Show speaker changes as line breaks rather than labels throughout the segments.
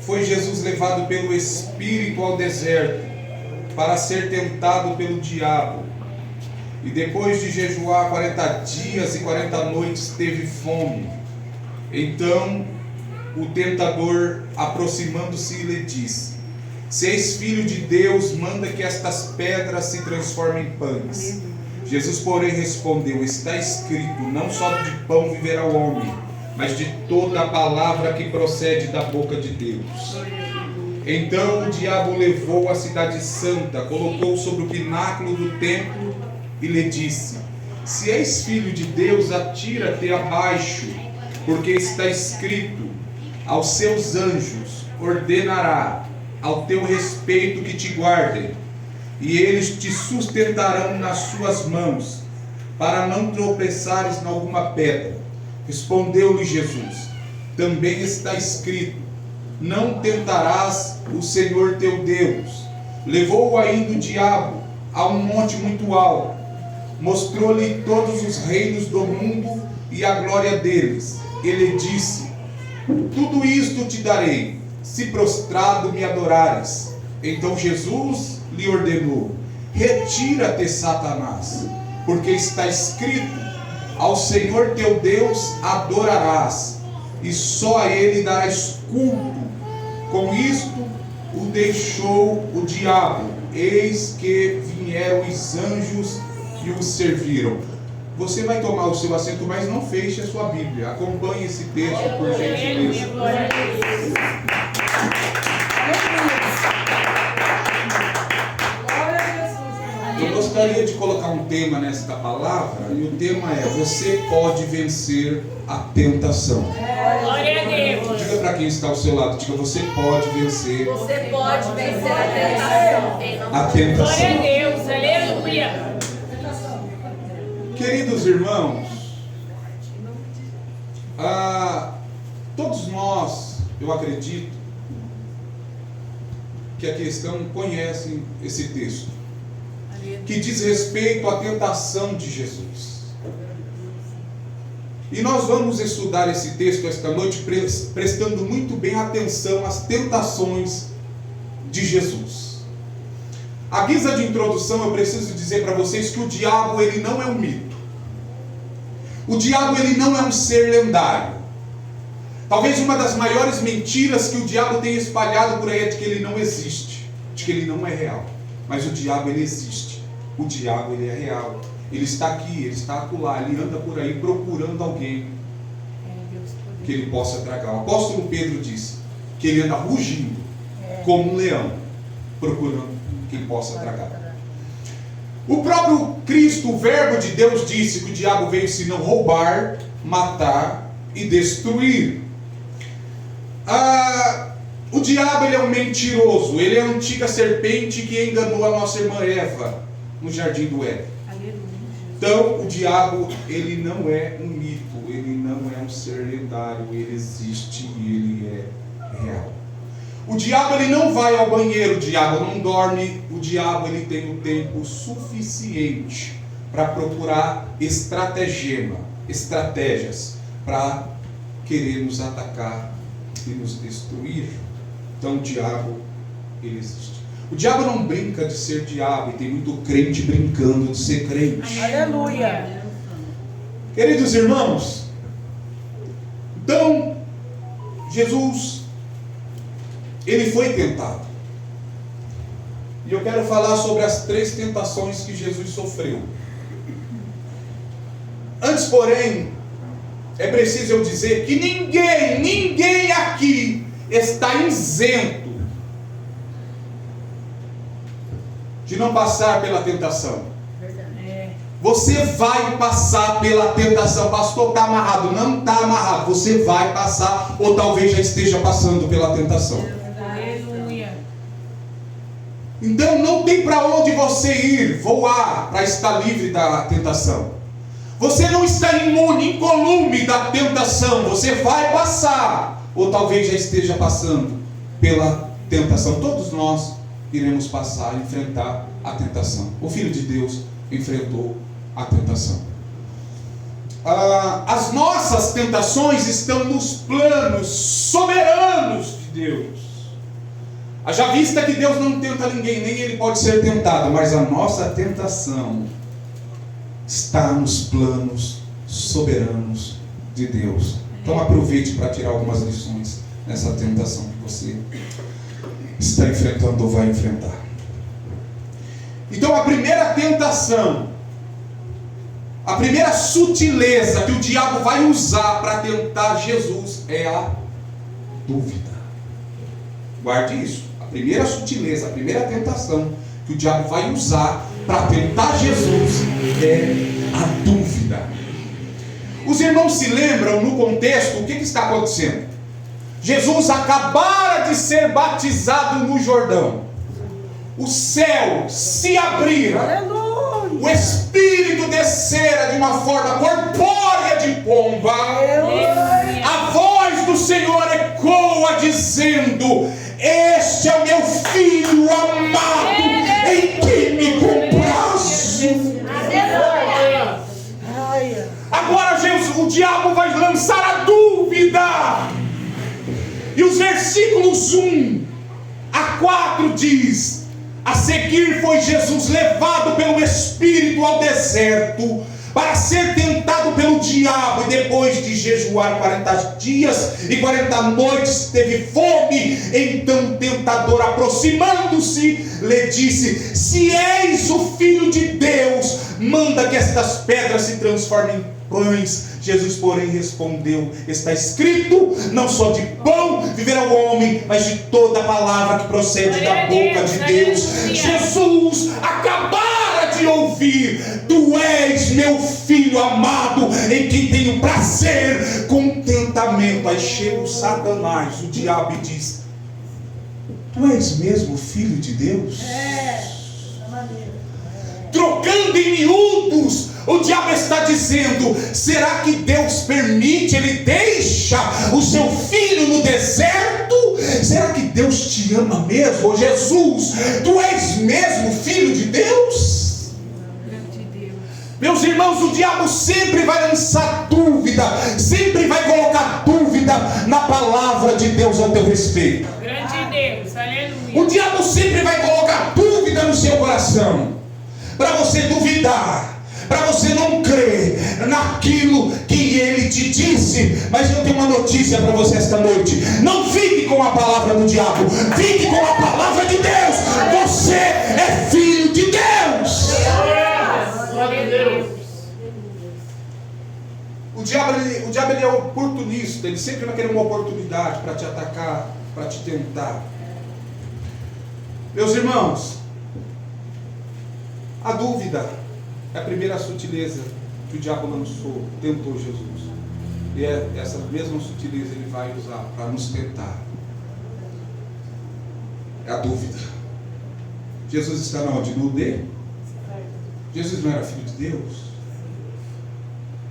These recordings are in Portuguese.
foi Jesus levado pelo Espírito ao deserto para ser tentado pelo diabo. E depois de jejuar 40 dias e 40 noites, teve fome. Então o tentador, aproximando-se, lhe disse: se és filho de Deus, manda que estas pedras se transformem em pães. Jesus, porém, respondeu: está escrito, não só de pão viverá o homem, mas de toda a palavra que procede da boca de Deus. Então o diabo levou a cidade santa, colocou sobre o pináculo do templo e lhe disse: se és filho de Deus, atira-te abaixo, porque está escrito, aos seus anjos ordenará ao teu respeito que te guardem, e eles te sustentarão nas suas mãos, para não tropeçares em alguma pedra. Respondeu-lhe Jesus: também está escrito, não tentarás o Senhor teu Deus. Levou-o ainda o diabo a um monte muito alto, mostrou-lhe todos os reinos do mundo e a glória deles. Ele disse: tudo isto te darei, se prostrado me adorares. Então Jesus lhe ordenou: retira-te, Satanás, porque está escrito, ao Senhor teu Deus adorarás, e só a Ele darás culto. Com isto o deixou o diabo. Eis que vieram os anjos e o serviram. Você vai tomar o seu assento, mas não feche a sua Bíblia. Acompanhe esse texto, por gentileza. Eu gostaria de colocar um tema nesta palavra, e o tema é: você pode vencer a tentação.
Glória a Deus.
Diga para quem está ao seu lado, diga: você pode vencer.
Você pode vencer a tentação.
A tentação.
Glória a Deus, aleluia.
Queridos irmãos, todos nós, eu acredito, que aqui estão, conhecem esse texto, que diz respeito à tentação de Jesus. E nós vamos estudar esse texto esta noite, prestando muito bem atenção às tentações de Jesus. À guisa de introdução, eu preciso dizer para vocês que o diabo, ele não é um mito. O diabo, ele não é um ser lendário. Talvez uma das maiores mentiras que o diabo tem espalhado por aí é de que ele não existe, de que ele não é real. Mas o diabo, ele existe. O diabo, ele é real. Ele está aqui, ele está acolá, ele anda por aí procurando alguém que ele possa tragar. O apóstolo Pedro disse que ele anda rugindo como um leão, procurando quem possa tragar. O próprio Cristo, o Verbo de Deus, disse que o diabo veio senão roubar, matar e destruir. O diabo, ele é um mentiroso. Ele é a antiga serpente que enganou a nossa irmã Eva no jardim do Éden. Então o diabo, ele não é um mito, ele não é um ser lendário, ele existe e ele é real. O diabo, ele não vai ao banheiro, o diabo não dorme, o diabo, ele tem um tempo suficiente para procurar estratégias para querer nos atacar e nos destruir. Então o diabo, ele existe. O diabo não brinca de ser diabo, e tem muito crente brincando de ser crente.
Aleluia.
Queridos irmãos, então Jesus, ele foi tentado. E eu quero falar sobre as 3 tentações que Jesus sofreu. Antes, porém, é preciso eu dizer que ninguém aqui está isento de não passar pela tentação. Você vai passar pela tentação. Pastor, está amarrado? Não está amarrado. Você vai passar, ou talvez já esteja passando pela tentação. Então não tem para onde você ir, voar, para estar livre da tentação. Você não está imune, incolume da tentação. Você vai passar, ou talvez já esteja passando pela tentação. Todos nós iremos passar, enfrentar a tentação. O Filho de Deus enfrentou a tentação. As nossas tentações estão nos planos soberanos de Deus. Haja vista que Deus não tenta ninguém, nem ele pode ser tentado, mas a nossa tentação está nos planos soberanos de Deus. Então aproveite para tirar algumas lições nessa tentação que você está enfrentando ou vai enfrentar. Então a primeira tentação, a primeira sutileza que o diabo vai usar para tentar Jesus é a dúvida. Guarde isso. A primeira sutileza, a primeira tentação que o diabo vai usar para tentar Jesus é a dúvida. Os irmãos se lembram no contexto o que está acontecendo? Jesus acabara de ser batizado no Jordão. O céu se abrira. O Espírito descera de uma forma corpórea de pomba. A voz do Senhor ecoa dizendo: este é o meu filho amado, em quem me comprazo. Agora Jesus, o diabo vai lançar a dúvida. E os versículos 1 a 4 diz: a seguir foi Jesus levado pelo Espírito ao deserto para ser tentado pelo diabo, e depois de jejuar 40 dias e 40 noites teve fome. Então o tentador, aproximando-se, lhe disse: se és o Filho de Deus, manda que estas pedras se transformem em pães. Jesus, porém, respondeu: está escrito, não só de pão viverá o homem, mas de toda a palavra que procede da boca de Deus. Jesus acabara de ouvir: tu és meu filho amado, em quem tenho prazer, contentamento. Aí chega o Satanás, o diabo, e diz: tu és mesmo filho de Deus? Trocando em miúdos, o diabo está dizendo: será que Deus permite, ele deixa o seu filho no deserto? Será que Deus te ama mesmo? Oh, Jesus, tu és mesmo filho de Deus? Meus irmãos, o diabo sempre vai lançar dúvida, sempre vai colocar dúvida na palavra de Deus ao teu respeito.
Grande Deus, aleluia.
O diabo sempre vai colocar dúvida no seu coração, para você duvidar, para você não crer naquilo que ele te disse. Mas eu tenho uma notícia para você esta noite: não fique com a palavra do diabo, fique com a palavra de Deus. Você é filho de Deus. O diabo ele é oportunista, ele sempre vai querer uma oportunidade para te atacar, para te tentar. Meus irmãos, a dúvida é a primeira sutileza que o diabo lançou, tentou Jesus. E é essa mesma sutileza ele vai usar para nos tentar. É a dúvida. Jesus está na onde? No D? Jesus não era filho de Deus?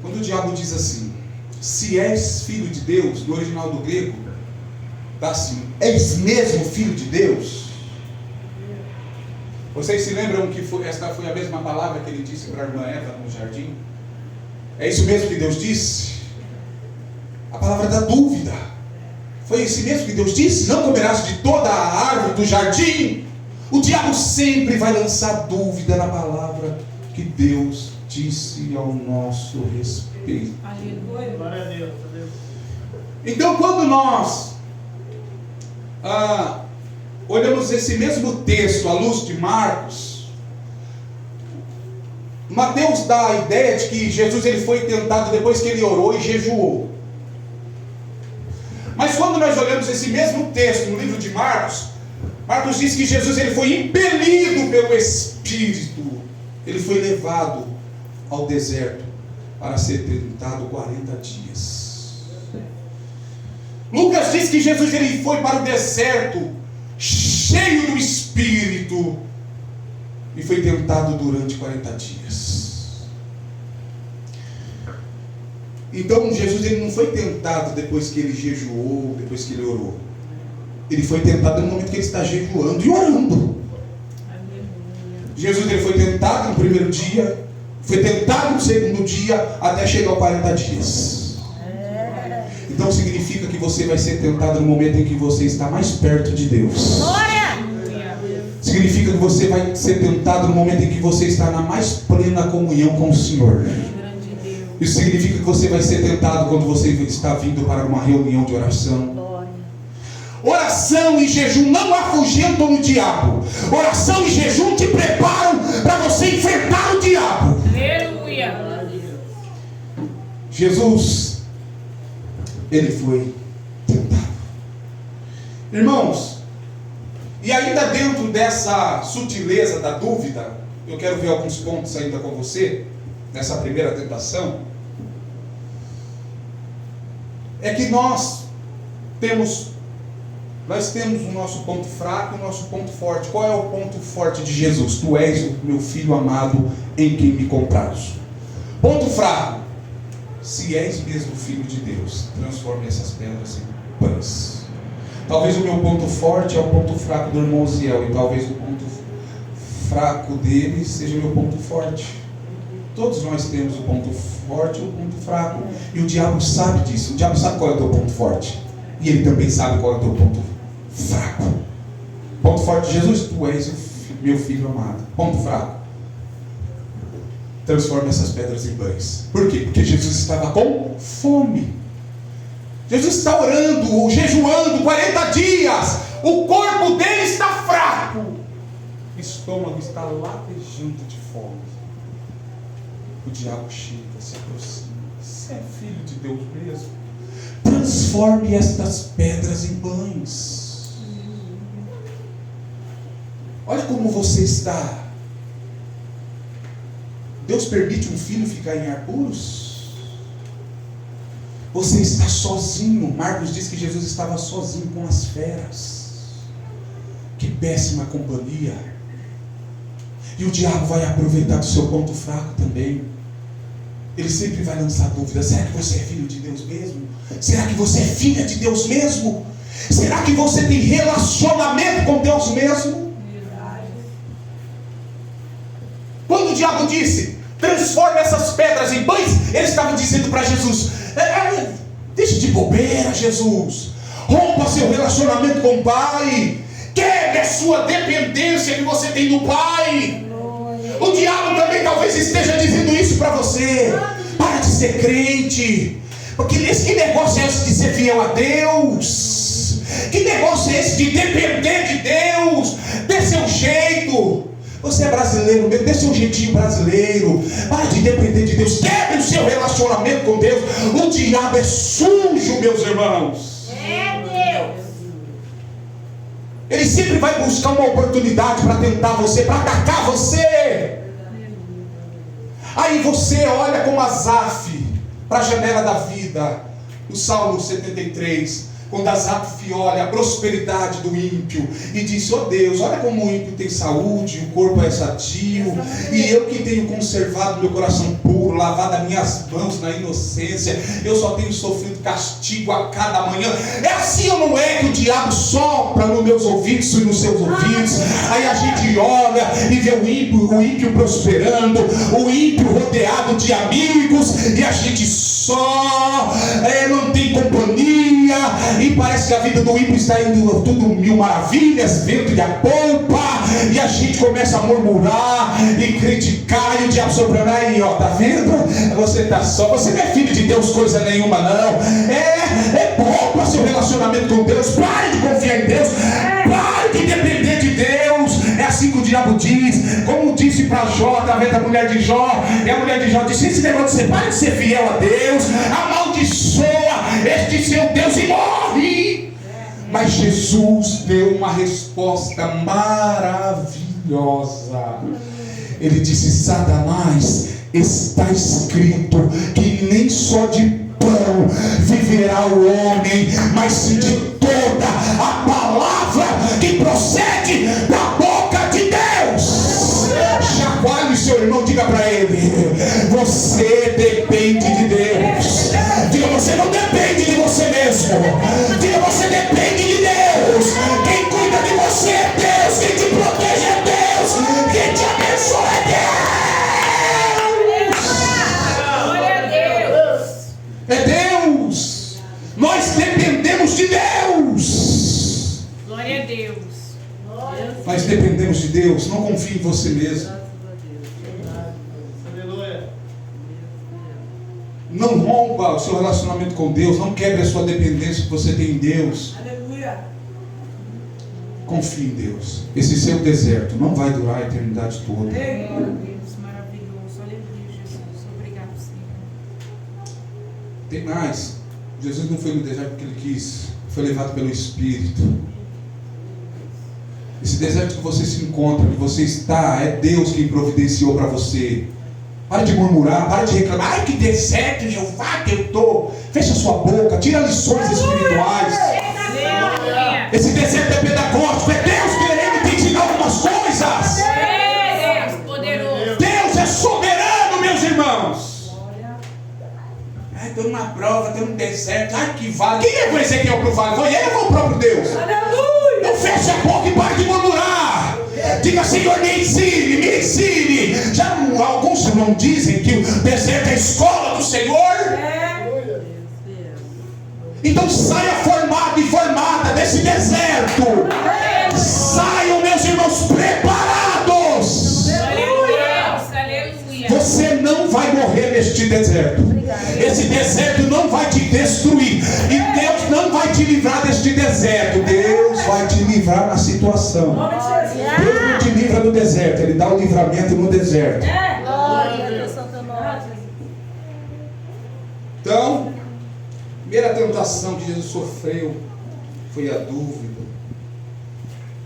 Quando o diabo diz assim: se és filho de Deus, no original do grego, está assim: és mesmo filho de Deus? Vocês se lembram que esta foi a mesma palavra que ele disse para a irmã Eva no jardim? É isso mesmo que Deus disse? A palavra da dúvida. Foi isso mesmo que Deus disse? Não comerás de toda a árvore do jardim? O diabo sempre vai lançar dúvida na palavra que Deus disse ao nosso respeito.
Aleluia.
Então, quando nós olhamos esse mesmo texto à luz de Marcos, Mateus dá a ideia de que Jesus ele foi tentado depois que ele orou e jejuou. Mas quando nós olhamos esse mesmo texto no livro de Marcos, Marcos diz que Jesus ele foi impelido pelo Espírito, ele foi levado ao deserto para ser tentado 40 dias. Lucas diz que Jesus ele foi para o deserto cheio do Espírito e foi tentado durante 40 dias. Então Jesus ele não foi tentado depois que ele jejuou, depois que ele orou. Ele foi tentado no momento que ele está jejuando e orando. Jesus ele foi tentado no primeiro dia, foi tentado no segundo dia, até chegar aos 40 dias. Então significa que você vai ser tentado no momento em que você está mais perto de Deus.
Glória!
significa que você vai ser tentado no momento em que você está na mais plena comunhão com o Senhor.
Grande Deus.
Isso significa que você vai ser tentado quando você está vindo para uma reunião de oração.
Glória.
Oração e jejum não afugentam o diabo. Oração e jejum te preparam para você enfrentar o diabo.
Aleluia.
Jesus, ele foi tentado. Irmãos, e ainda dentro dessa sutileza da dúvida, eu quero ver alguns pontos ainda com você, nessa primeira tentação. É que nós temos o nosso ponto fraco e o nosso ponto forte. Qual é o ponto forte de Jesus? Tu és o meu filho amado em quem me compraste. Ponto fraco: se és mesmo filho de Deus, transforme essas pedras em pães. Talvez o meu ponto forte é o ponto fraco do irmão Ziel, e talvez o ponto fraco dele seja o meu ponto forte. Todos nós temos o ponto forte e o ponto fraco, e o diabo sabe disso. O diabo sabe qual é o teu ponto forte, e ele também sabe qual é o teu ponto fraco. Ponto forte de Jesus: tu és o meu filho amado. Ponto fraco: transforma essas pedras em pães. Por quê? Porque Jesus estava com fome. Jesus está orando, ou jejuando 40 dias. O corpo dele está fraco, o estômago está latejando de fome. O diabo chega, se aproxima. Você é filho de Deus mesmo? Transforme estas pedras em pães. Olha como você está. Deus permite um filho ficar em apuros? Você está sozinho. Marcos diz que Jesus estava sozinho com as feras. Que péssima companhia. E o diabo vai aproveitar do seu ponto fraco também. Ele sempre vai lançar dúvidas. Será que você é filho de Deus mesmo? Será que você é filha de Deus mesmo? Será que você tem relacionamento com Deus mesmo? Quando o diabo disse: transforma essas pedras em pães, ele estava dizendo para Jesus: deixe de bobeira, Jesus. Rompa seu relacionamento com o Pai. Quebre a sua dependência que você tem do Pai. O diabo também talvez esteja dizendo isso para você. Para de ser crente. Porque que negócio é esse de ser fiel a Deus? Que negócio é esse de depender de Deus? Dê seu jeito. Você é brasileiro mesmo, dê seu jeitinho brasileiro. Para de depender de Deus. Quebre o seu relacionamento com Deus. O diabo é sujo, meus irmãos.
É Deus.
Ele sempre vai buscar uma oportunidade para tentar você, para atacar você. Aí você olha como Asaf para a janela da vida, no Salmo 73, quando Asaf olha a prosperidade do ímpio e diz: ó Deus, olha como o ímpio tem saúde, o corpo é sadio, e eu que tenho conservado meu coração puro, lavado as minhas mãos na inocência, eu só tenho sofrido castigo a cada manhã. É assim ou não é que o diabo sopra nos meus ouvidos e nos seus ouvidos? Aí a gente olha e vê o ímpio prosperando, o ímpio rodeado de amigos, e a gente só não tem companhia, e parece que a vida do ímpio está indo tudo mil maravilhas, vento de a polpa, e a gente começa a murmurar e criticar, e o diabo soprando aí, ó, tá vendo? Você tá só, você não é filho de Deus coisa nenhuma não. É bom para seu relacionamento com Deus. Pare de confiar em Deus, pare de depender de Deus. É assim que o diabo diz, como disse para Jó, através da mulher de Jó. E a mulher de Jó disse: esse negócio de você pare de ser fiel a Deus, amaldiçoa este seu Deus e morre. Mas Jesus deu uma resposta maravilhosa. Ele disse: Satanás, está escrito que nem só de pão viverá o homem, mas sim de toda a palavra que procede da boca de Deus. Chacoalhe o seu irmão, diga para ele: você depende de Deus. Diga: você não depende de você mesmo. Diga: você depende de Deus. Quem cuida de você é Deus. Quem te protege é Deus. Quem te abençoa é Deus. É Deus. Nós dependemos de Deus.
Glória a Deus.
Nós dependemos de Deus. Não confie em você mesmo. Não rompa o seu relacionamento com Deus. Não quebre a sua dependência que você tem em Deus.
Aleluia.
Confie em Deus. Esse seu deserto não vai durar a eternidade toda.
Deus maravilhoso. Aleluia, Jesus. Obrigado, Senhor.
Tem mais. Jesus não foi no deserto porque ele quis. Foi levado pelo Espírito. Esse deserto que você se encontra, que você está, é Deus quem providenciou para você. Para de murmurar, para de reclamar. Ai, que deserto, Jeová, que eu estou. Fecha sua boca, tira lições espirituais.
Aleluia.
Esse deserto é pedagógico, é Deus querendo te ensinar algumas coisas.
Deus poderoso.
Deus é soberano, meus irmãos. Estou numa prova, estou num deserto. Ai, que vale. Quem levou Ezequiel para o vale? Foi ele ou foi o próprio Deus?
Aleluia.
Então feche a boca e pare de murmurar. Diga, Senhor, me ensine, me ensine. Já alguns não dizem que o deserto é a escola do Senhor? Então saia formado e formada desse deserto. Saiam, meus irmãos, preparados.
Aleluia.
Você não vai morrer neste deserto. Esse deserto não vai te destruir. E Deus não vai te livrar deste deserto. Deus vai te livrar na situação. Deus não te livra do deserto. Ele dá o livramento no deserto.
Glória a Deus, Santo nome.
Então, a primeira tentação que Jesus sofreu foi a dúvida.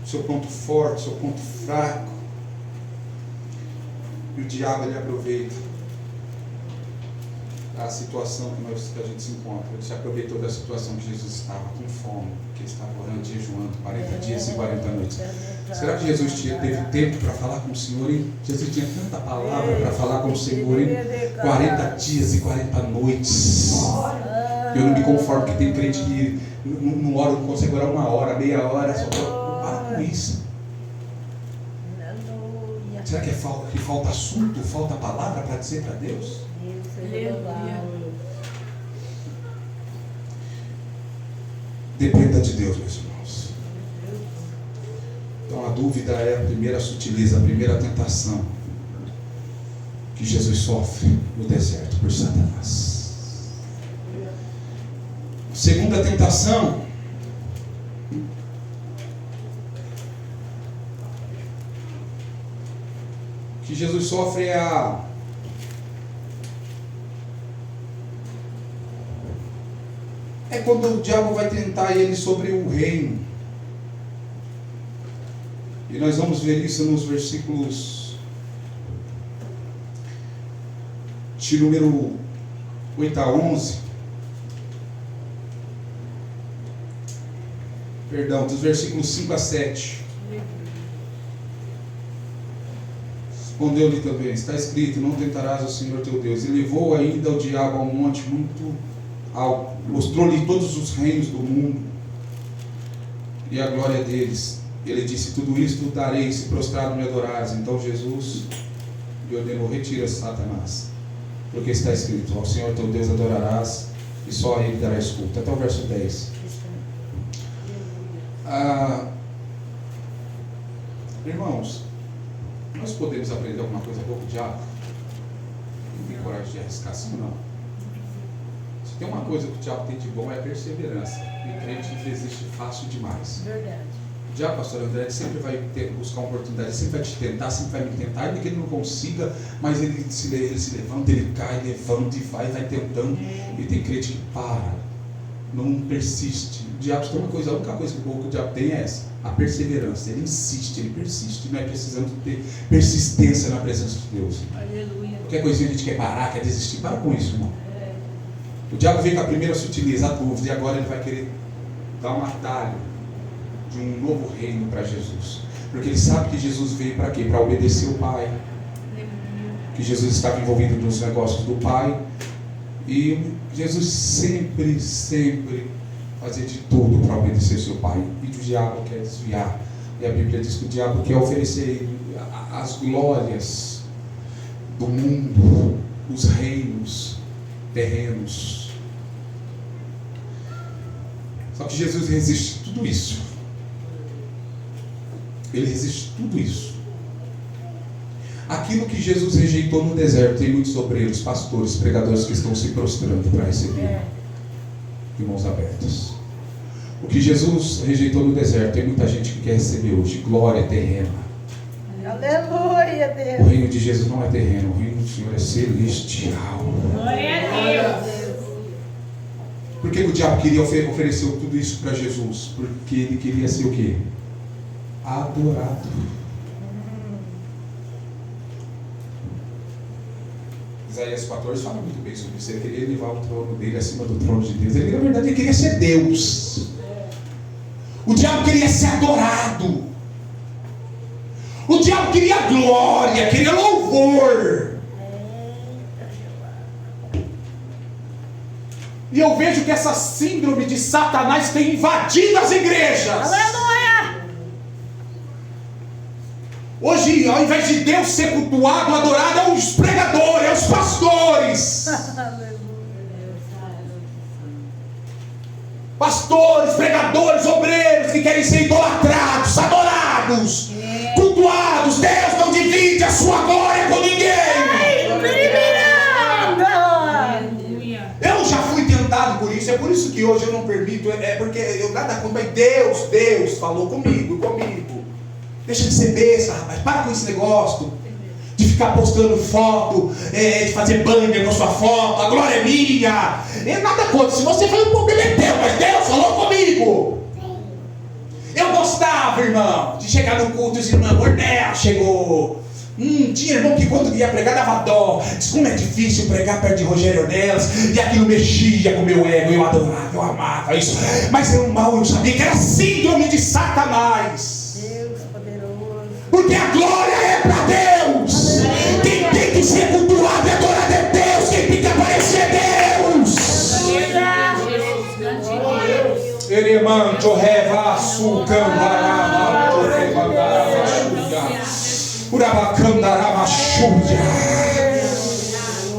Seu ponto forte, seu ponto fraco. E o diabo ele aproveita a situação que a gente se encontra. Ele se aproveitou da situação que Jesus estava com fome, que ele estava orando, jejuando 40 dias e 40 noites. Será que Jesus teve tempo para falar com o Senhor? Hein? Jesus tinha tanta palavra para falar com o Senhor em 40 dias e 40 noites. Eu não me conformo que tem crente que não ora, não consegue orar uma hora, meia hora, só para com isso. Será que falta assunto, falta palavra para dizer para Deus? Dependa de Deus, meus irmãos. Então a dúvida é a primeira sutileza, a primeira tentação que Jesus sofre no deserto por Satanás. Segunda tentação que Jesus sofre é quando o diabo vai tentar ele sobre o reino. E nós vamos ver isso nos versículos de número 8 a 11. Perdão, dos versículos 5 a 7. Respondeu-lhe também, está escrito, não tentarás o Senhor teu Deus. E levou ainda o diabo a um monte muito alto, mostrou-lhe todos os reinos do mundo e a glória deles. Ele disse, tudo isto darei se prostrado me adorares. Então Jesus lhe ordenou, retira Satanás, porque está escrito, ao Senhor teu Deus adorarás e só a ele darás culto. Até o verso 10. Irmãos, nós podemos aprender alguma coisa boa com o diabo? Não tem coragem de arriscar assim, não. Se tem uma coisa que o diabo tem de bom é a perseverança. E crente resiste fácil demais.
Verdade.
O diabo, pastor André, ele sempre vai buscar uma oportunidade, ele sempre vai te tentar, sempre vai me tentar, ainda que ele não consiga, mas ele se levanta, ele cai, levanta e vai tentando. E tem crente que para, não persiste. O diabo tem uma coisa, a única coisa boa que o diabo tem é essa, a perseverança. Ele insiste, ele persiste, não é precisando ter persistência na presença de Deus.
Aleluia.
Qualquer coisinha a gente quer parar, quer desistir, para com isso, irmão. O diabo vem com a primeira sutileza, a dúvida, e agora ele vai querer dar um atalho de um novo reino para Jesus. Porque ele sabe que Jesus veio para quê? Para obedecer o Pai. Que Jesus estava envolvido nos negócios do Pai. E Jesus sempre fazia de tudo para obedecer seu Pai. E o diabo quer desviar. E a Bíblia diz que o diabo quer oferecer as glórias do mundo, os reinos terrenos. Só que Jesus resiste tudo isso. Ele resiste tudo isso. Aquilo que Jesus rejeitou no deserto, tem muitos obreiros, pastores, pregadores que estão se prostrando para receber, de mãos abertas. O que Jesus rejeitou no deserto, tem muita gente que quer receber hoje. Glória terrena.
Aleluia,
O
Deus.
reino de Jesus não é terreno, o reino do Senhor é celestial.
Glória a Deus.
Por que o diabo queria oferecer tudo isso para Jesus? Porque ele queria ser o quê? Adorado. Isaías 14 fala muito bem sobre isso. Ele queria elevar o trono dele acima do trono de Deus. Ele, na verdade, ele queria ser Deus. O diabo queria ser adorado. O diabo queria glória, queria louvor. E eu vejo que essa síndrome de Satanás tem invadido as igrejas.
Aleluia.
Hoje, ao invés de Deus ser cultuado, adorado, é os pregadores, é os pastores. Pastores, pregadores, obreiros que querem ser idolatrados, adorados, cultuados. Deus não divide a sua glória com ninguém. Eu já fui tentado por isso, é por isso que hoje eu não permito, é porque eu nada contra, mas Deus falou comigo. Deixa de ser besta, rapaz, para com esse negócio de ficar postando foto, de fazer banner com a sua foto, a glória é minha. Nada contra, se você foi um problema é teu, mas Deus falou comigo. Eu gostava, irmão, de chegar no culto e dizer, irmão, Ornella chegou. Tinha irmão que quando ia pregar dava dó. Diz como é difícil pregar perto de Rogério Ornelas. E aquilo mexia com o meu ego. Eu adorava, eu amava isso. Mas eu sabia que era síndrome de Satanás.
Deus poderoso.
Porque a glória é para Deus. Quem tem que ser cultuado e adorado é Deus. Quem tem que aparecer é Deus. Eremanto reva sucambarama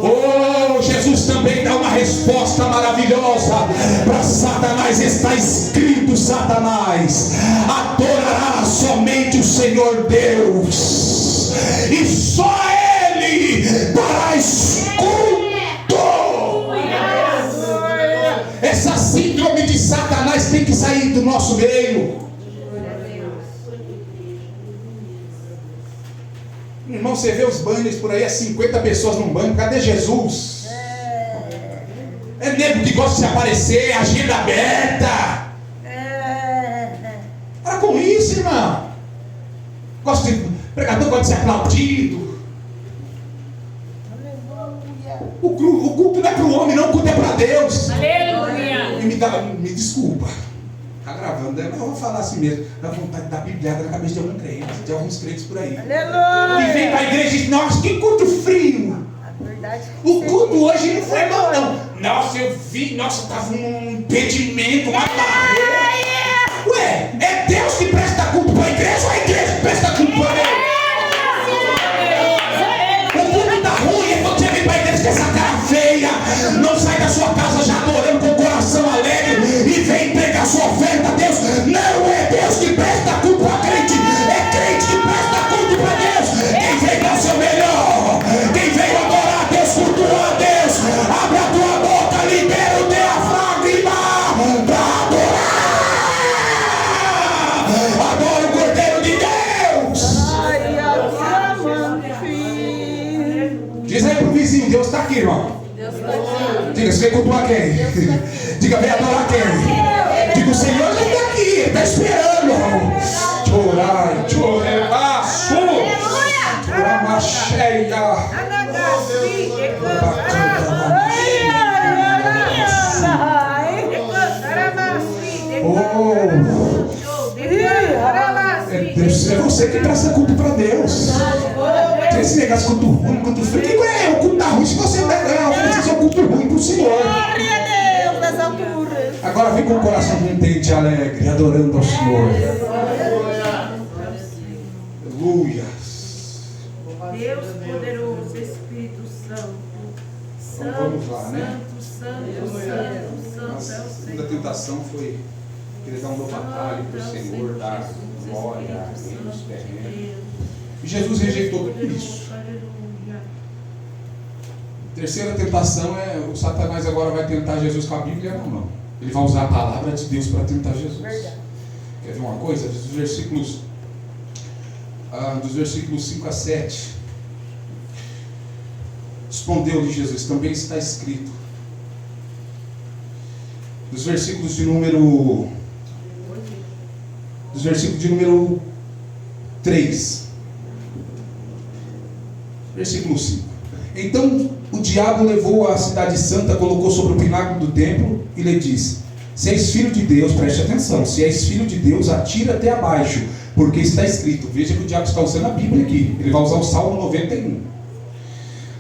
Oh, Jesus também dá uma resposta maravilhosa para Satanás. Está escrito: Satanás, adorará somente o Senhor Deus, e só Ele darás culto. Essa síndrome de Satanás tem que sair do nosso meio. Irmão, você vê os banners por aí, 50 pessoas num banner. Cadê Jesus? É nego que gosta de se aparecer, agenda aberta. Para com isso, irmão. Pregador gosta de ser aplaudido. O culto não é para o homem, não. O culto é para Deus.
Aleluia.
E me desculpa. Tá gravando, né? Mas eu vou falar assim mesmo. Dá vontade de dar bibliada na cabeça de algum crente, de alguns crentes por aí.
Aleluia.
Que vem para a igreja e diz: nossa, que culto frio. O culto hoje não foi bom, não. Nossa, eu vi, nossa, tava um impedimento, uma barreira. Ué, é Deus que presta culto para a igreja ou é a igreja que presta culto para Deus? O culto tá ruim, é quando você vem para a igreja com essa cara feia, não sai da sua casa já adorando com o coração alegre e vem entregar sua oferta a Deus. Não é Deus que presta culto a crente, é crente que presta culto para Deus. Quem vem dar o seu melhor, quem veio adorar a Deus, cultuar a Deus, abre a tua boca, libera o diafragma para adorar. Adora o Cordeiro de Deus. Diz aí pro vizinho: Deus está aqui, irmão. Diga, você vem cultuar quem? Diga, vem adorar quem? Diga, o Senhor já está aqui, Ele está esperando. Chorai, chorebaço, choramacheia. É você que presta culto para Deus. Tem esse negócio de culto ruim, culto frio. Que é o culto tá ruim se você não oferecer seu culto ruim para o Senhor. Agora vem com o coração contente e alegre, adorando ao Senhor. Aleluia.
Deus poderoso, Espírito Santo.
Então vamos lá, né?
Santo
A segunda tentação foi querer dar um novo atalho para o Senhor, dar glória. glória, reinos terrenos. E Jesus rejeitou tudo isso. Terceira tentação é o Satanás agora vai tentar Jesus com a Bíblia, não. Ele vai usar a palavra de Deus para tentar Jesus.
Verdade.
Quer ver uma coisa? Dos versículos 5 a 7. Respondeu-lhe Jesus, também está escrito. Dos versículos de número 3. Versículo 5. Então o diabo levou a cidade santa, colocou sobre o pináculo do templo e lhe disse: se és filho de Deus, preste atenção, se és filho de Deus, atira até abaixo, porque está escrito. Veja que o diabo está usando a Bíblia aqui. Ele vai usar o Salmo 91.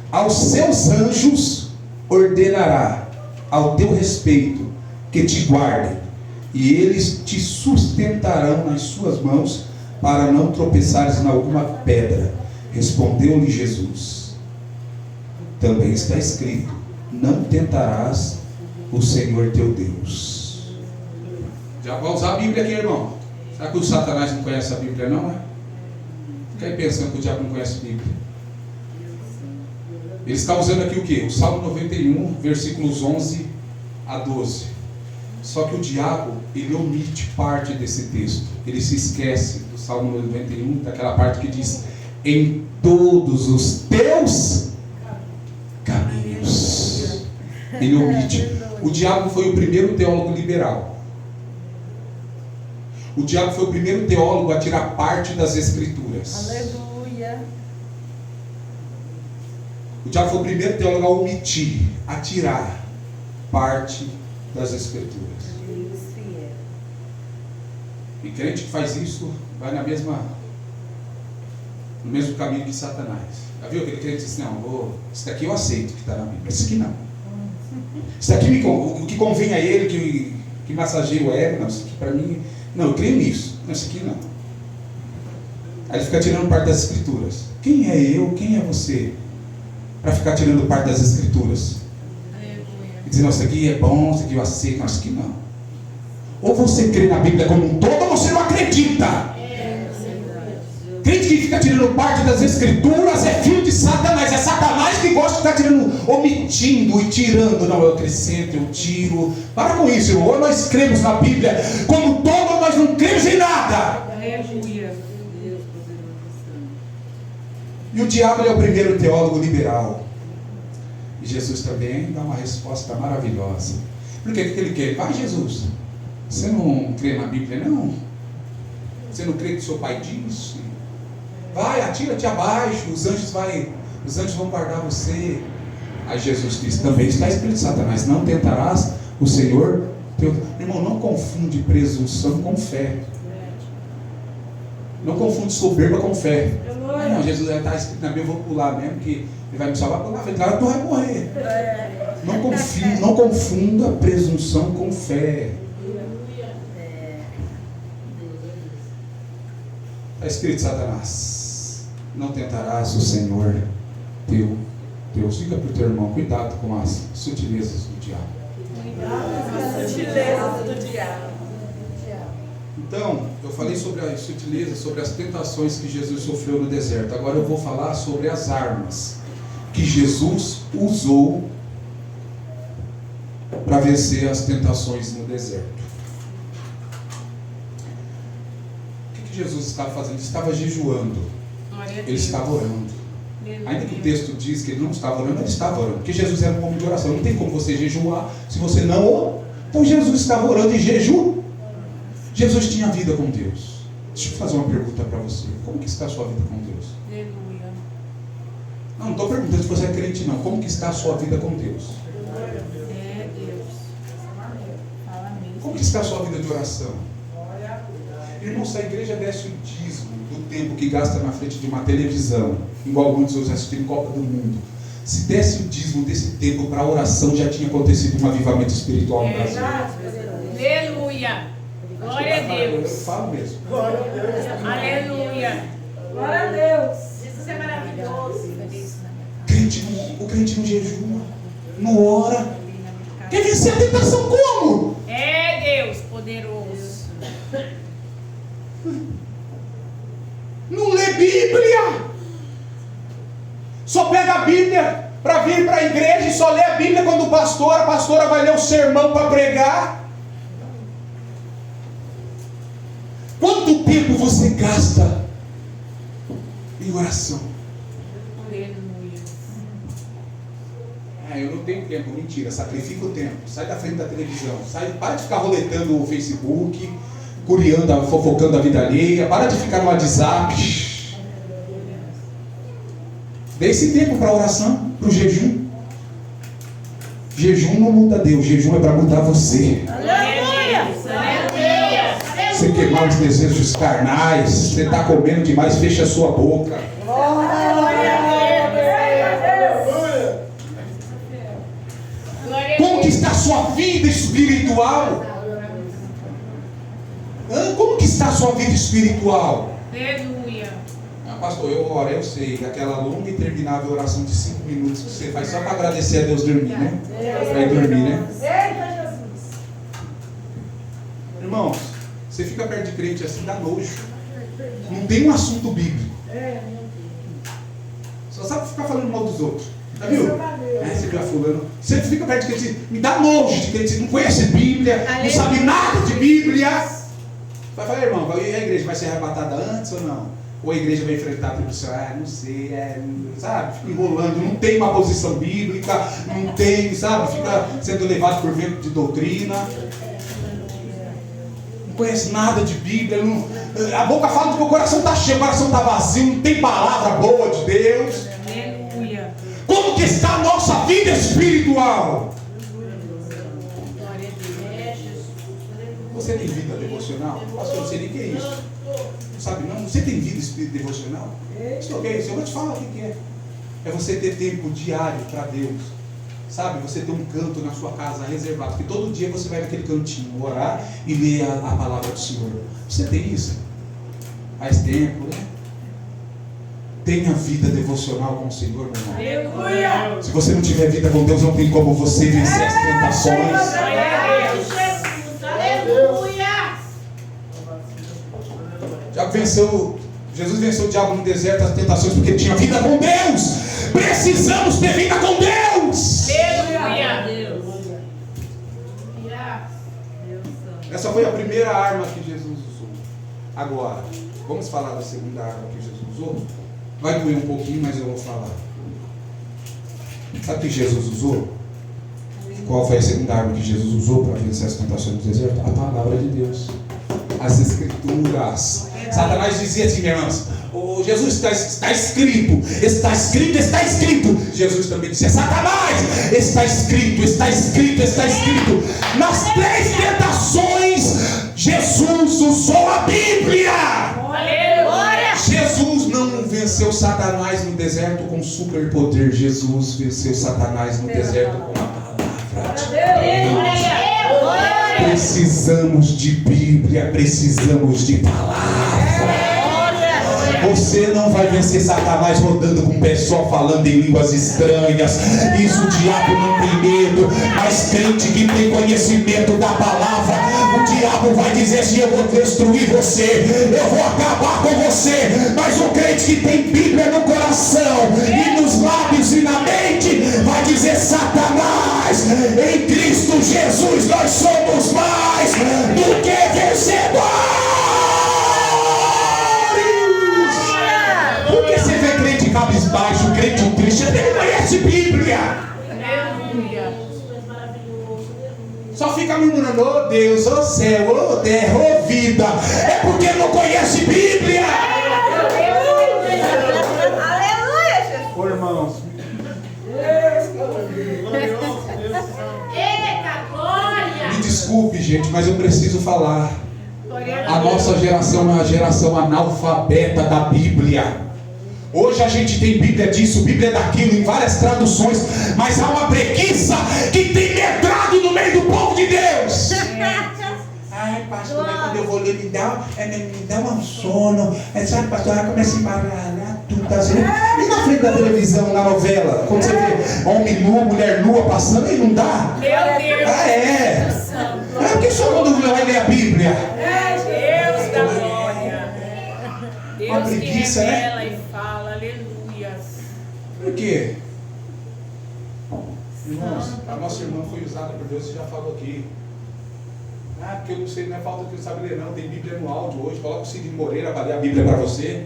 Aos seus anjos ordenará ao teu respeito que te guardem, e eles te sustentarão nas suas mãos, para não tropeçares em alguma pedra. Respondeu-lhe Jesus: também está escrito, não tentarás o Senhor teu Deus. Já vai usar a Bíblia aqui, irmão. Será que o Satanás não conhece a Bíblia, não? Fica aí pensando que o diabo não conhece a Bíblia. Ele está usando aqui o quê? O Salmo 91, versículos 11 a 12. Só que o diabo, ele omite parte desse texto. Ele se esquece do Salmo 91, daquela parte que diz: em todos os teus caminhos. Ele omite. O diabo foi o primeiro teólogo liberal. O diabo foi o primeiro teólogo a tirar parte das Escrituras.
Aleluia.
O diabo foi o primeiro teólogo a omitir, a tirar parte das Escrituras. E crente que faz isso vai no mesmo caminho que Satanás. Já viu aquele crente que diz: não, isso daqui eu aceito que está na Bíblia, isso aqui não. Isso daqui o que convém a ele, que massageia o ego, não, isso aqui para mim, não, eu creio nisso, não, isso aqui não. Aí ele fica tirando parte das Escrituras. Quem é eu, quem é você para ficar tirando parte das Escrituras? E dizer: não, isso aqui é bom, isso aqui eu aceito, não, isso aqui não. Ou você crê na Bíblia como um todo, ou você não acredita. Crente que fica tirando parte das Escrituras é filho de Satanás. É Satanás que gosta de ficar tirando, omitindo e tirando. Não, eu acrescento, eu tiro. Para com isso, irmão. Ou nós cremos na Bíblia como um todo, ou nós não cremos em nada.
Aleluia.
E o diabo é o primeiro teólogo liberal. E Jesus também dá uma resposta maravilhosa. Porque o que ele quer? Vai, Jesus. Você não crê na Bíblia, não? Você não crê que o seu pai diz? Vai, atira-te abaixo, os anjos vão guardar você. Aí Jesus diz: também está escrito, Satanás, não tentarás o Senhor teu. Irmão, não confunde presunção com fé. Não confunde soberba com fé. Não, Jesus está escrito na Bíblia, eu vou pular mesmo, que ele vai me salvar por lá, claro, tu vai morrer. Não confunda presunção com fé. Está escrito, Satanás, não tentarás o Senhor teu Deus. Diga para o teu irmão: cuidado com as sutilezas do diabo.
Sutileza do diabo.
Então, eu falei sobre as sutilezas, sobre as tentações que Jesus sofreu no deserto. Agora eu vou falar sobre as armas que Jesus usou para vencer as tentações no deserto. O que Jesus estava fazendo? Ele estava jejuando. Ele estava orando. Ainda que o texto diz que ele não estava orando, ele estava orando. Porque Jesus era um homem de oração. Não tem como você jejuar se você não orar. Então Jesus estava orando em jejum. Jesus tinha vida com Deus. Deixa eu fazer uma pergunta para você. Como que está a sua vida com Deus?
Aleluia.
Não estou perguntando se você é crente, não. Como que está a sua vida com Deus?
É Deus. Fala mesmo.
Como que está a sua vida de oração? Irmão, se a igreja desse o dízimo do tempo que gasta na frente de uma televisão, igual muitos outros assistirem Copa do Mundo, se desse o dízimo desse tempo para a oração, já tinha acontecido um avivamento espiritual no Brasil.
Aleluia. Glória a
Eu
Deus.
falo mesmo.
Aleluia. Glória a Deus.
Jesus é maravilhoso.
O crente não jejuma, não ora. Quer vencer a tentação como?
É Deus poderoso.
ler Bíblia. Só pega a Bíblia para vir para a igreja e só lê a Bíblia quando a pastora vai ler o sermão para pregar. Quanto tempo você gasta em oração? Eu não tenho tempo. Mentira, sacrifica o tempo. Sai da frente da televisão. Para de ficar roletando o Facebook, curiando, fofocando a vida alheia. Para de ficar no WhatsApp. Dê esse tempo para a oração, para o jejum. Jejum não muda Deus, jejum é para mudar você. Você queimar os desejos carnais, você está comendo demais, fecha a sua boca. Como que está a sua vida espiritual? Como que está a sua vida espiritual?
Aleluia.
Pastor, eu oro, eu sei, aquela longa e interminável oração de 5 minutos que você faz só para agradecer a Deus dormir, né? Para ir dormir, né? Irmãos, você fica perto de crente assim, dá nojo. Não tem um assunto bíblico. Só sabe ficar falando mal dos outros. Já viu? Você viu a fulano. Você fica perto de crente, me dá nojo de crente, não conhece Bíblia, não sabe nada de Bíblia. Vai falar, irmão, a igreja vai ser arrebatada antes ou não? Ou a igreja vai enfrentar a tribulação? Não sei, sabe? Fica enrolando, não tem uma posição bíblica, não tem, sabe? Fica sendo levado por vento de doutrina. Não conhece nada de Bíblia, a boca fala que o coração está cheio, o coração está vazio, não tem palavra boa de Deus.
Aleluia.
Como que está a nossa vida espiritual? Você tem vida devocional? Pastor, eu não sei nem o que é isso. Não sabe não? Você tem vida devocional? Isso é isso. Eu vou te falar o que é. É você ter tempo diário para Deus. Sabe? Você ter um canto na sua casa reservado. Porque todo dia você vai naquele cantinho orar e ler a palavra do Senhor. Você tem isso? Faz tempo, né? Tenha vida devocional com o Senhor, meu irmão.
Aleluia.
Se você não tiver vida com Deus, não tem como você vencer as tentações. Jesus venceu o diabo no deserto, as tentações, porque ele tinha vida com Deus. Precisamos ter vida com Deus.
Aleluia.
Essa foi a primeira arma que Jesus usou. Agora, vamos falar da segunda arma que Jesus usou? Vai doer um pouquinho, mas eu vou falar. Sabe o que Jesus usou? Qual foi a segunda arma que Jesus usou para vencer as tentações do deserto? A palavra de Deus. As Escrituras. Satanás dizia assim, irmãos, Jesus está escrito, está escrito, está escrito. Jesus também dizia, Satanás, está escrito, está escrito, está escrito. Nas 3 tentações, Jesus usou a Bíblia.
Aleluia.
Jesus não venceu Satanás no deserto com superpoder. Jesus venceu Satanás no deserto com a palavra de Deus. Precisamos de Bíblia, precisamos de palavra. Você não vai vencer Satanás rodando com o pé só, falando em línguas estranhas. Isso o diabo não tem medo. Mas crente que tem conhecimento da palavra, o diabo vai dizer assim, eu vou destruir você, eu vou acabar com você. Mas o crente que tem Bíblia no coração e nos lábios e na mente, vai dizer, Satanás, em Cristo Jesus nós somos mais do que vencedores. Por que você vê crente cabisbaixo, crente triste? Ele não conhece Bíblia.
Aleluia.
Só fica murmurando, oh Deus, oh céu, oh terra, oh vida. É porque não conhece Bíblia.
Aleluia, Jesus.
Ô irmãos,
Eita, glória.
me desculpe gente, mas eu preciso falar. A nossa geração é uma geração analfabeta da Bíblia. Hoje a gente tem Bíblia disso, Bíblia daquilo, em várias traduções, mas há uma preguiça que tem medrado no meio do povo de Deus. Ai, pastor, quando eu vou ler, me dá um sono. Sabe, pastor, ela começa a embaralhar tudo assim. E na frente da televisão, na novela, quando você vê homem nu, mulher nua passando, aí não dá?
Meu Deus.
Ah, é? É porque só quando vai ler a Bíblia.
Deus da glória. Deus que
preguiça, né?
revela e fala, aleluia.
Por quê? Irmãos, a nossa irmã foi usada por Deus, você já falou aqui. Ah, porque eu não sei, não é falta que eu sabe ler não, tem Bíblia no áudio hoje, coloca o Sidney Moreira para ler a Bíblia para você.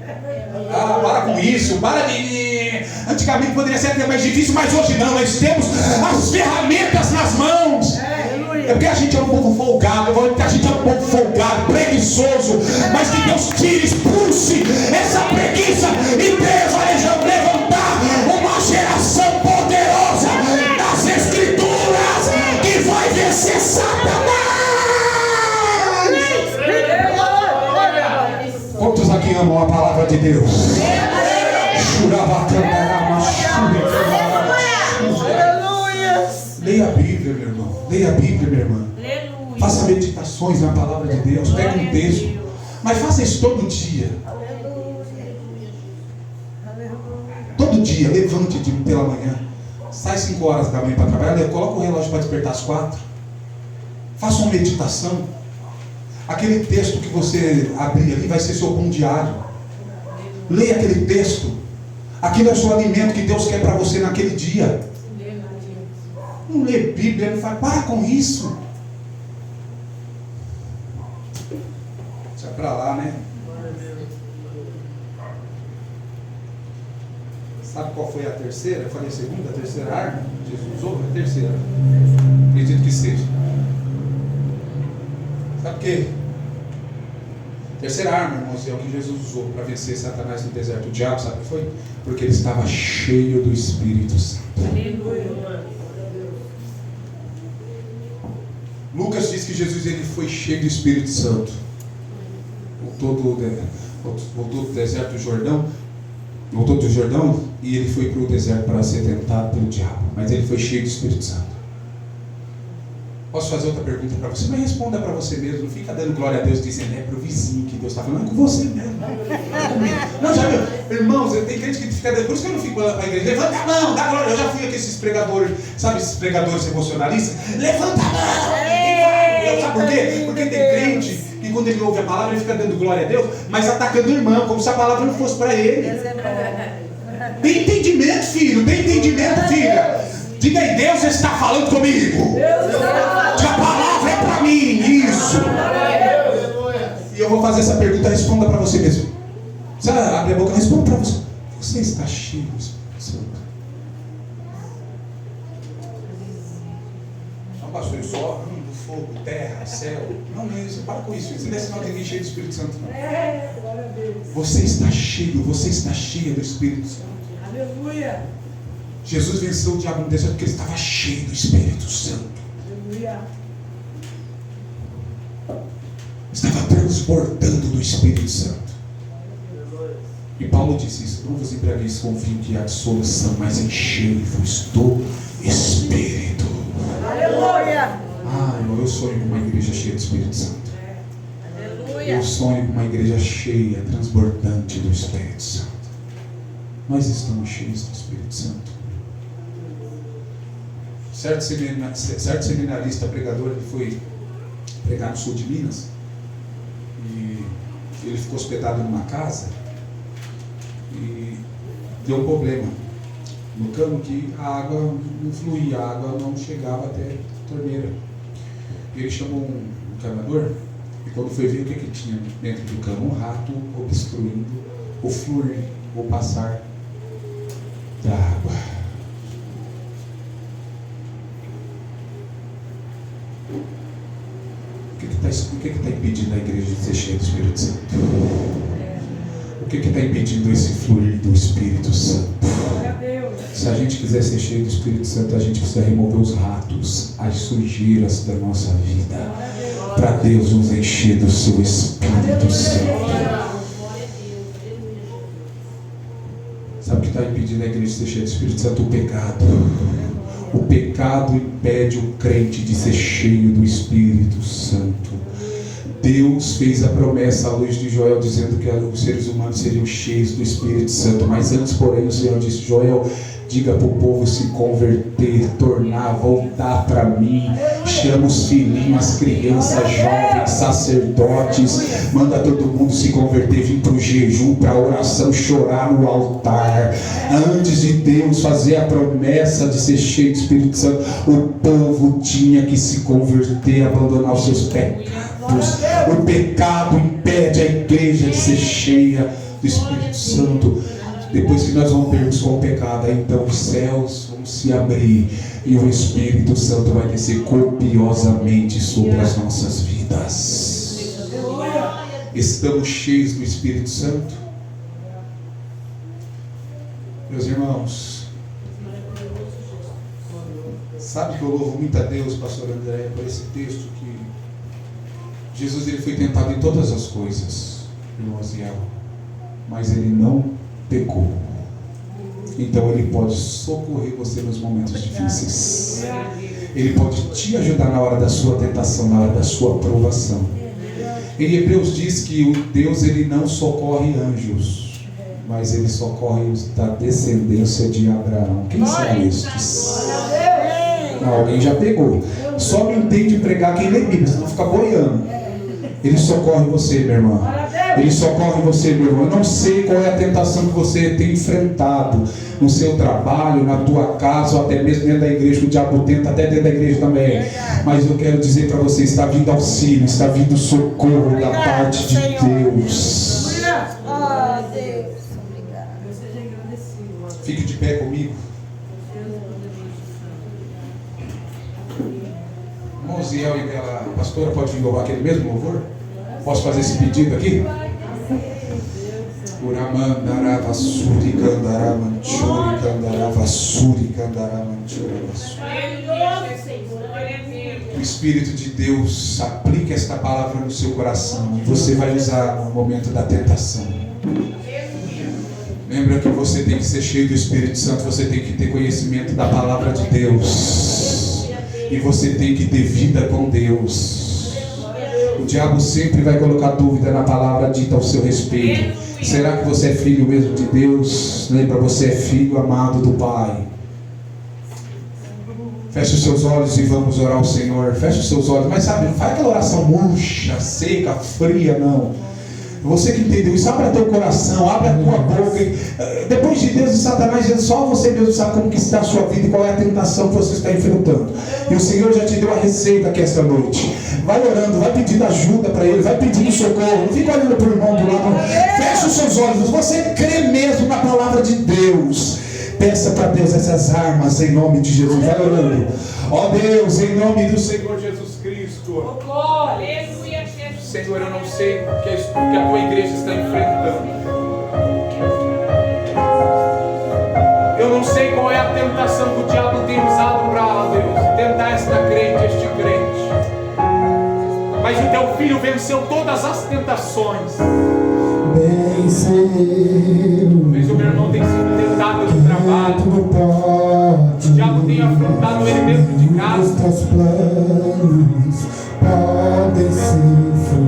Ah, para com isso, para de... Antigamente poderia ser até mais difícil, mas hoje não, nós temos as ferramentas nas mãos. É porque a gente é um povo folgado, a gente é um povo folgado, preguiçoso, mas que Deus tire, expulse essa preguiça e Deus vai levantar uma geração poderosa das Escrituras que vai vencer Satanás. Quantos aqui amam a palavra de Deus? Leia a Bíblia, meu irmão. Leia a Bíblia, minha irmã.
Aleluia.
Faça meditações na palavra de Deus. Pega um texto. Mas faça isso todo dia. Todo dia, levante pela manhã. Sai 5 horas da manhã para trabalhar. Coloca o relógio para despertar às 4. Faça uma meditação. Aquele texto que você abrir ali vai ser seu pão diário. Leia aquele texto. Aquilo é o seu alimento que Deus quer para você naquele dia. Não lê Bíblia, não faz. Para com isso. Isso é para lá, né? Sabe qual foi a terceira? Eu falei a segunda, a terceira arma que Jesus usou? A terceira. Acredito que seja. Sabe o quê? A terceira arma, irmãos, é o que Jesus usou para vencer Satanás no deserto. O diabo, sabe o que foi? Porque ele estava cheio do Espírito Santo.
Aleluia.
Lucas diz que Jesus ele foi cheio do Espírito Santo. Voltou do deserto do Jordão. Voltou do Jordão e ele foi para o deserto para ser tentado pelo diabo. Mas ele foi cheio do Espírito Santo. Posso fazer outra pergunta para você? Mas responda para você mesmo. Não fica dando glória a Deus dizendo é para o vizinho que Deus está falando. É com você mesmo. Não, já viu? Irmãos, tem crente que fica dando. Por isso que eu não fico para a igreja. Levanta a mão, dá glória. Eu já fui aqui esses pregadores, sabe esses pregadores emocionalistas? Levanta a mão! Sabe por quê? Porque tem crente que quando ele ouve a palavra ele fica dando glória a Deus, mas atacando o irmão, como se a palavra não fosse para ele. Tem entendimento, filho. Tem entendimento, filha. Diga aí, Deus está falando comigo. Diga, a palavra é para mim. Isso. E eu vou fazer essa pergunta, responda para você mesmo. Você abre a boca e responda para você. Você está cheio do Espírito Santo? Não, pastor, eu só fogo, terra, céu. Não, você para com isso. Você não é sinal de ninguém cheio do Espírito Santo, não. Você está cheio do Espírito Santo.
Aleluia.
Jesus venceu o diabo no deserto porque ele estava cheio do Espírito Santo.
Aleluia.
Estava transbordando do Espírito Santo. E Paulo disse isso: não vos embriagueis com vinho que há dissolução, mas enchei-vos do Espírito.
Aleluia.
Ah, irmão, eu sonho com uma igreja cheia do Espírito Santo.
Aleluia.
Eu sonho com uma igreja cheia, transbordante do Espírito Santo. Nós estamos cheios do Espírito Santo. Certo seminarista pregador, ele foi pregar no sul de Minas e ele ficou hospedado numa casa e deu um problema no cano que a água não fluía, a água não chegava até a torneira. Ele chamou um encanador e quando foi ver o que tinha dentro do cano, um rato obstruindo o fluir, o passar da água. O que está impedindo a igreja de ser cheia do Espírito Santo? O que está impedindo esse fluir do Espírito Santo? Se a gente quiser ser cheio do Espírito Santo, a gente precisa remover os ratos, as sujeiras da nossa vida, para Deus nos encher do seu Espírito Santo. Sabe o que está impedindo a igreja de ser cheia do Espírito Santo? O pecado. O pecado impede o crente de ser cheio do Espírito Santo. Deus fez a promessa à luz de Joel, dizendo que os seres humanos seriam cheios do Espírito Santo. Mas antes, porém, o Senhor disse: Joel, Diga para o povo se converter, tornar, voltar para mim. Chama os filhinhos, as crianças, jovens, sacerdotes. Manda todo mundo se converter, vir para o jejum, para a oração, chorar no altar. Antes de Deus fazer a promessa de ser cheio do Espírito Santo, o povo tinha que se converter, abandonar os seus pecados. O pecado impede a igreja de ser cheia do Espírito Santo. Depois que nós rompermos com o pecado, então os céus vão se abrir e o Espírito Santo vai descer copiosamente sobre as nossas vidas. Estamos cheios do Espírito Santo? Meus irmãos, sabe que eu louvo muito a Deus, pastor André, por esse texto que Jesus ele foi tentado em todas as coisas, irmão Aziel, mas ele não pecou. Então ele pode socorrer você nos momentos difíceis. Ele pode te ajudar na hora da sua tentação, na hora da sua provação. Em Hebreus diz que o Deus ele não socorre anjos, mas ele socorre os da descendência de Abraão. Quem são estes? Alguém já pegou. Só não entende pregar quem lê Bíblia, senão fica boiando. Ele socorre você, minha irmã. Ele socorre você, meu irmão. Eu não sei qual é a tentação que você tem enfrentado no seu trabalho, na tua casa, ou até mesmo dentro da igreja, que o diabo tenta, até dentro da igreja também. Mas eu quero dizer para você, está vindo auxílio, está vindo socorro da parte de Deus.
Oh, Deus, obrigado.
Fique de pé comigo. Irmão Ziel e Bela, a pastora pode vir louvar aquele mesmo louvor? Posso fazer esse pedido aqui? Uramandarava suri candarama churi candarava suri candarama o Espírito de Deus aplique esta palavra no seu coração e você vai usar no momento da tentação. Lembra que você tem que ser cheio do Espírito Santo, você tem que ter conhecimento da palavra de Deus e você tem que ter vida com Deus. O diabo sempre vai colocar dúvida na palavra dita ao seu respeito. Será que você é filho mesmo de Deus? Lembra, você é filho amado do Pai. Feche os seus olhos e vamos orar ao Senhor. Feche os seus olhos, mas sabe, não faz aquela oração murcha, seca, fria, não. Você que entendeu isso, abre teu coração, abre a tua boca. Depois de Deus e Satanás, só você mesmo sabe como que está a sua vida e qual é a tentação que você está enfrentando. E o Senhor já te deu a receita aqui esta noite. Vai orando, vai pedindo ajuda para Ele, vai pedindo socorro. Não fica olhando para o irmão do lado. Fecha os seus olhos. Você crê mesmo na palavra de Deus. Peça para Deus essas armas em nome de Jesus. Vai orando. Ó Deus, em nome do Senhor Jesus Cristo. Senhor, eu não sei o que a tua igreja está enfrentando. Eu não sei qual é a tentação que o diabo tem usado para, Deus, tentar esta crente, este crente. Mas o teu filho venceu todas as tentações. Mas o meu irmão tem sido tentado no trabalho. O diabo tem afrontado ele dentro de casa.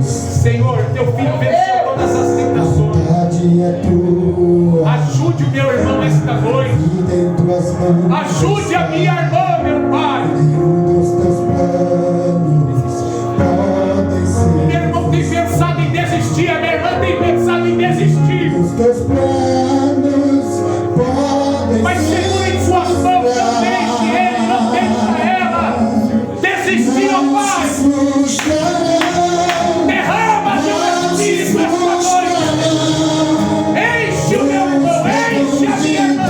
Senhor, teu filho venceu todas as tentações. Ajude o meu irmão esta noite. Ajude a minha irmã, meu Pai. Meu irmão tem pensado em desistir, a minha irmã tem pensado em desistir. Mas segura em suas mãos, não deixe ele, não deixe ela desistir, ó Pai. Derrama teu Espírito esta noite. Enche o meu irmão, enche a minha irmã.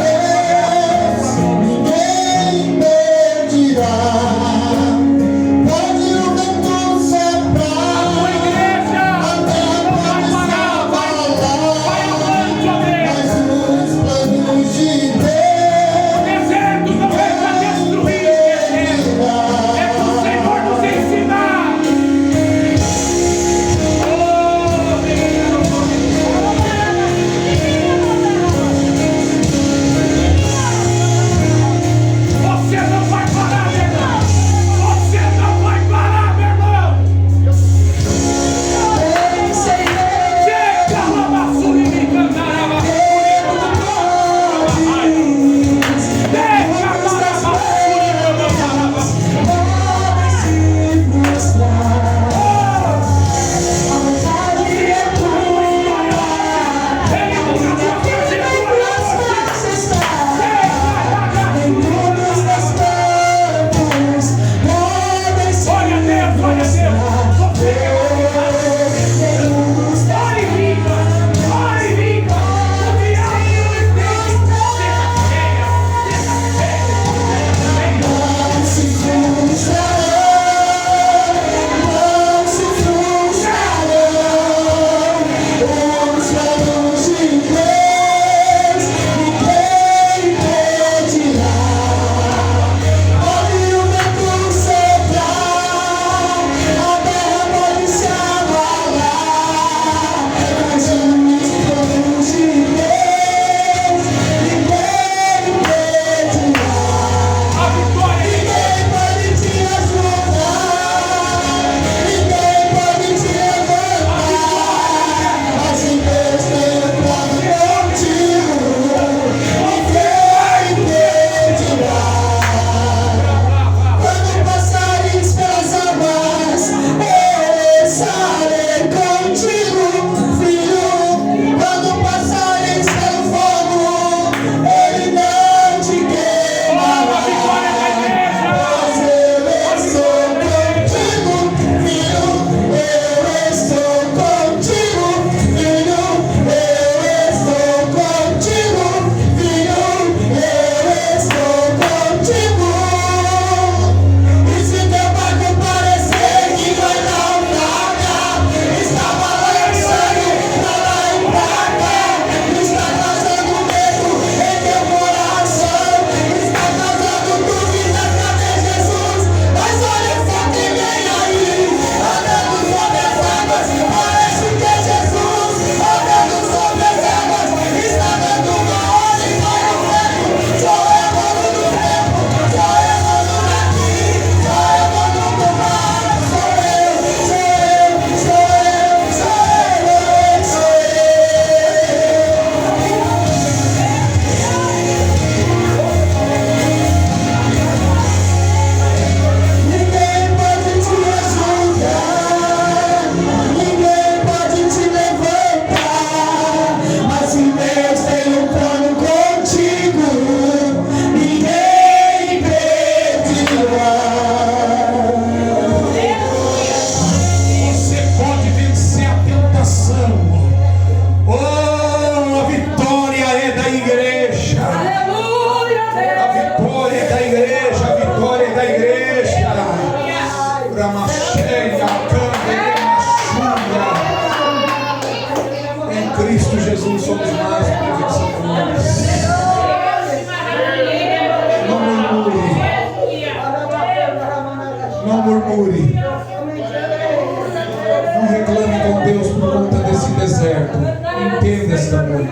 entenda esta noite.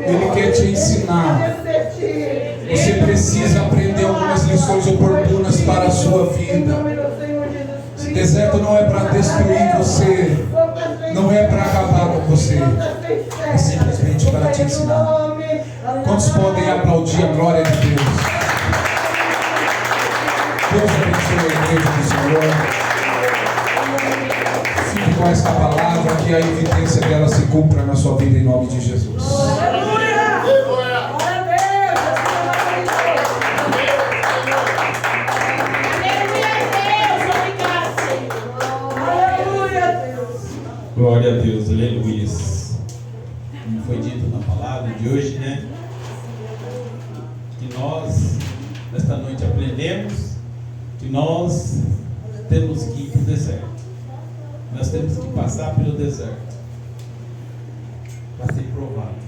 Ele quer te ensinar. Você precisa aprender algumas lições oportunas para a sua vida. Esse deserto não é para destruir você, não é para acabar com você, é simplesmente para te ensinar. Quantos podem aplaudir a glória de Deus? Deus abençoe a igreja do Senhor. Fique com esta palavra, que a evidência dela se cumpra na sua vida em nome de Jesus.
Glória a Deus, aleluia. Como foi dito na palavra de hoje, né? Que nós, nesta noite, aprendemos que nós temos que ir para o deserto. Nós temos que passar pelo deserto para ser provado.